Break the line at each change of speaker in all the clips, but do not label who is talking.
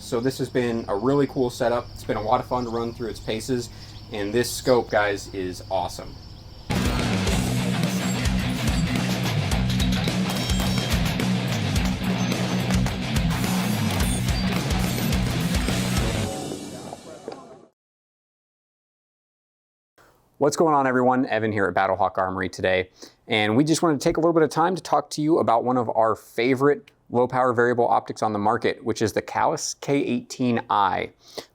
So this has been a really cool setup. It's been a lot of fun to run through its paces, and this scope, guys, is awesome. What's going on, everyone? Evan here at BattleHawk Armory today, and we just wanted to take a little bit of time to talk to you about one of our favorite low power variable optics on the market, which is the Kahles K18i.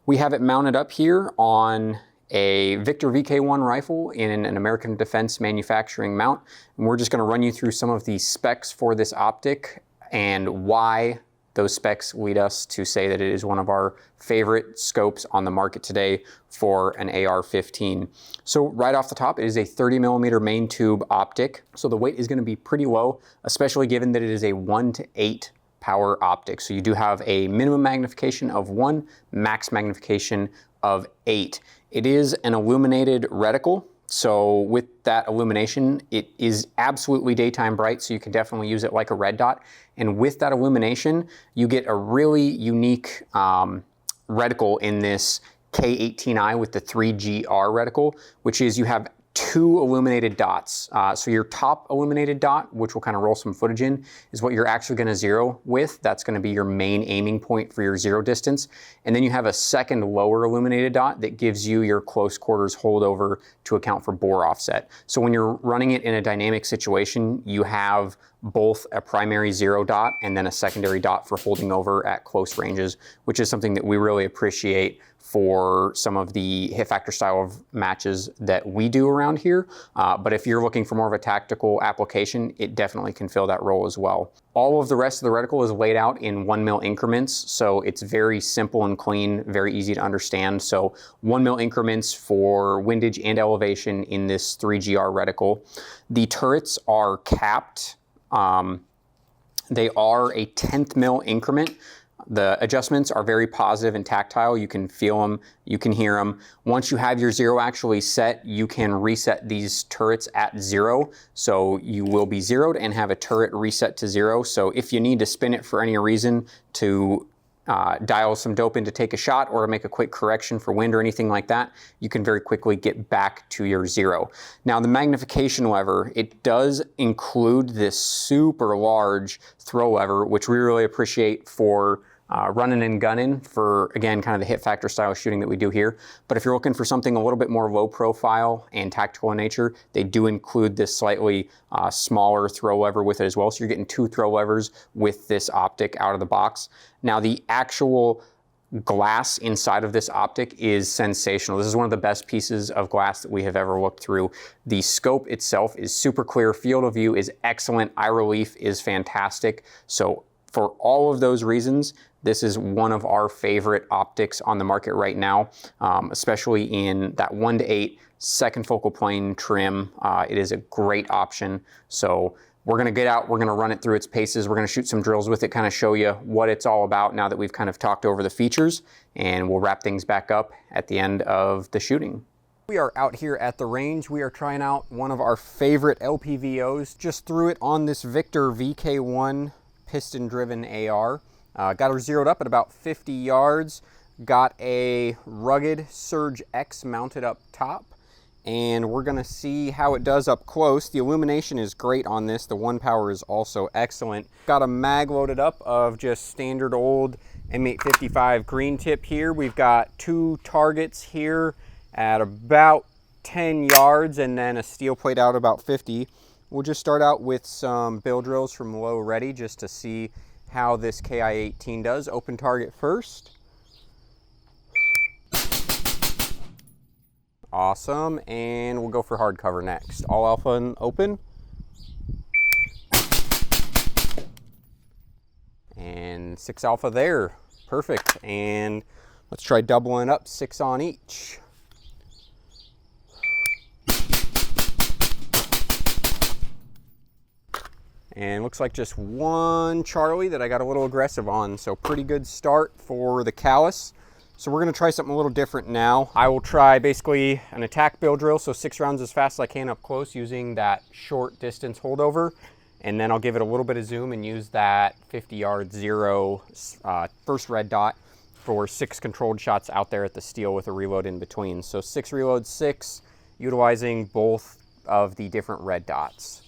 We have it mounted up here on a Victor VK1 rifle in an American Defense manufacturing mount, and we're just going to run you through some of the specs for this optic and why those specs lead us to say that it is one of our favorite scopes on the market today for an AR-15. So right off the top, it is a 30mm main tube optic. So the weight is going to be pretty low, especially given that it is a 1:8 power optic. So you do have a minimum magnification of 1, max magnification of 8. It is an illuminated reticle. So with that illumination, it is absolutely daytime bright, so you can definitely use it like a red dot. And with that illumination, you get a really unique reticle in this K18i with the 3GR reticle, which is you have 2 illuminated dots. So your top illuminated dot, which we'll kind of roll some footage in, is what you're actually going to zero with. That's going to be your main aiming point for your zero distance. And then you have a second lower illuminated dot that gives you your close quarters holdover to account for bore offset. So when you're running it in a dynamic situation, you have both a primary zero dot and then a secondary dot for holding over at close ranges, which is something that we really appreciate for some of the hit factor style of matches that we do around here. But if you're looking for more of a tactical application, it definitely can fill that role as well. All of the rest of the reticle is laid out in 1mm increments, so it's very simple and clean, very easy to understand. So 1mm increments for windage and elevation in this 3GR reticle. The turrets are capped. They are a 10th mil increment. The adjustments are very positive and tactile. You can feel them, you can hear them. Once you have your zero actually set, you can reset these turrets at 0. So you will be zeroed and have a turret reset to 0. So if you need to spin it for any reason to dial some dope in to take a shot or to make a quick correction for wind or anything like that, you can very quickly get back to your 0. Now the magnification lever, it does include this super large throw lever, which we really appreciate for running and gunning for, again, kind of the hit factor style shooting that we do here. But if you're looking for something a little bit more low profile and tactical in nature, they do include this slightly smaller throw lever with it as well. So you're getting 2 throw levers with this optic out of the box. Now the actual glass inside of this optic is sensational. This is one of the best pieces of glass that we have ever looked through. The scope itself is super clear. Field of view is excellent. Eye relief is fantastic. So for all of those reasons, this is one of our favorite optics on the market right now, especially in that 1:8 second focal plane trim. It is a great option. So we're gonna get out, we're gonna run it through its paces, we're gonna shoot some drills with it, kind of show you what it's all about now that we've kind of talked over the features, and we'll wrap things back up at the end of the shooting. We are out here at the range. We are trying out one of our favorite LPVOs. Just threw it on this Victor VK1 piston-driven AR. Got her zeroed up at about 50 yards. Got a rugged Surge X mounted up top. And we're gonna see how it does up close. The illumination is great on this. The 1 power is also excellent. Got a mag loaded up of just standard old M855 green tip here. We've got 2 targets here at about 10 yards and then a steel plate out about 50. We'll just start out with some bill drills from low ready just to see how this KI-18 does. Open target first. Awesome, and we'll go for hard cover next. All alpha and open. And 6 alpha there, perfect. And let's try doubling up, 6 on each. And looks like just 1 Charlie that I got a little aggressive on. So pretty good start for the Kahles. So we're gonna try something a little different now. I will try basically an attack bill drill, so 6 rounds as fast as I can up close using that short distance holdover. And then I'll give it a little bit of zoom and use that 50-yard zero first red dot for 6 controlled shots out there at the steel with a reload in between. So 6 reloads, 6, utilizing both of the different red dots.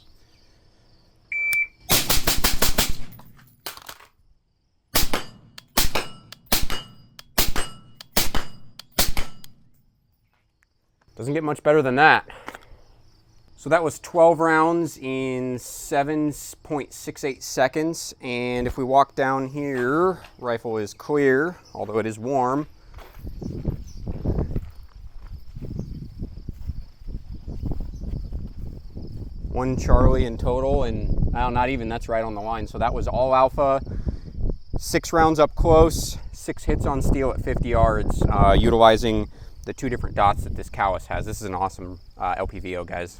Doesn't get much better than that. So that was 12 rounds in 7.68 seconds. And if we walk down here, rifle is clear, although it is warm. One Charlie in total, and not even, that's right on the line. So that was all alpha, 6 rounds up close, 6 hits on steel at 50 yards, utilizing the 2 different dots that this Kahles has. This is an awesome LPVO, guys.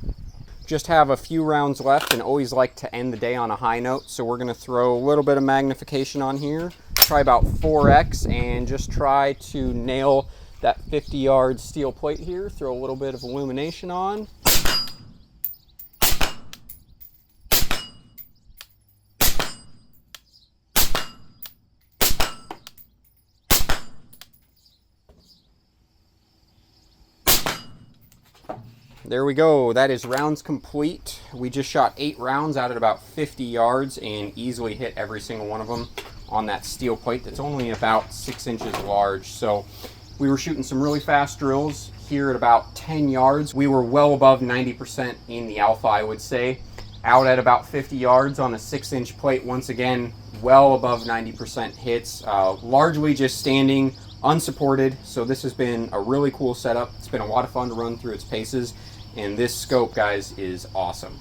Just have a few rounds left and always like to end the day on a high note. So we're gonna throw a little bit of magnification on here, try about 4X, and just try to nail that 50-yard steel plate here. Throw a little bit of illumination on. There we go, that is rounds complete. We just shot 8 rounds out at about 50 yards and easily hit every single one of them on that steel plate that's only about 6 inches large. So we were shooting some really fast drills here at about 10 yards. We were well above 90% in the alpha, I would say. Out at about 50 yards on a 6-inch plate, once again, well above 90% hits, largely just standing unsupported. So this has been a really cool setup. It's been a lot of fun to run through its paces. And this scope, guys, is awesome.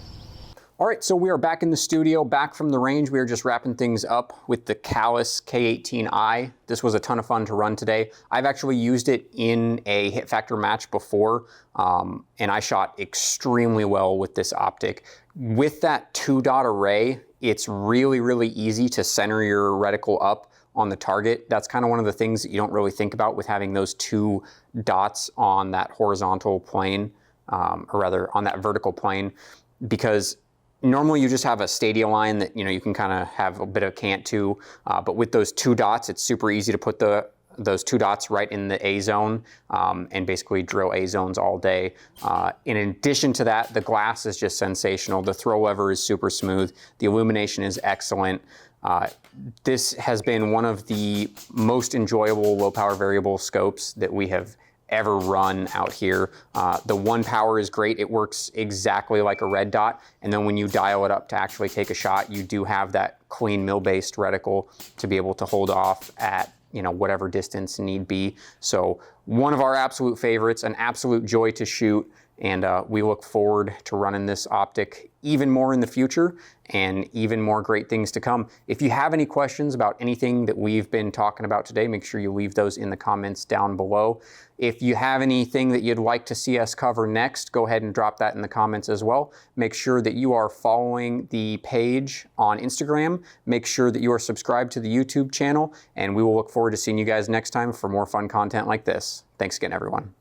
All right, so we are back in the studio, back from the range. We are just wrapping things up with the Kahles K18i. This was a ton of fun to run today. I've actually used it in a hit factor match before, and I shot extremely well with this optic. With that 2-dot array, it's really, really easy to center your reticle up on the target. That's kind of one of the things that you don't really think about with having those 2 dots on that horizontal plane. Or rather on that vertical plane, because normally you just have a stadia line that you can kind of have a bit of cant to, but with those 2 dots, it's super easy to put those 2 dots right in the A zone and basically drill A zones all day. In addition to that, the glass is just sensational. The throw lever is super smooth. The illumination is excellent. This has been one of the most enjoyable low power variable scopes that we have ever run out here. The 1 power is great. It works exactly like a red dot. And then when you dial it up to actually take a shot, you do have that clean mill-based reticle to be able to hold off at whatever distance need be. So one of our absolute favorites, an absolute joy to shoot. And we look forward to running this optic even more in the future and even more great things to come. If you have any questions about anything that we've been talking about today, make sure you leave those in the comments down below. If you have anything that you'd like to see us cover next, go ahead and drop that in the comments as well. Make sure that you are following the page on Instagram. Make sure that you are subscribed to the YouTube channel, and we will look forward to seeing you guys next time for more fun content like this. Thanks again, everyone.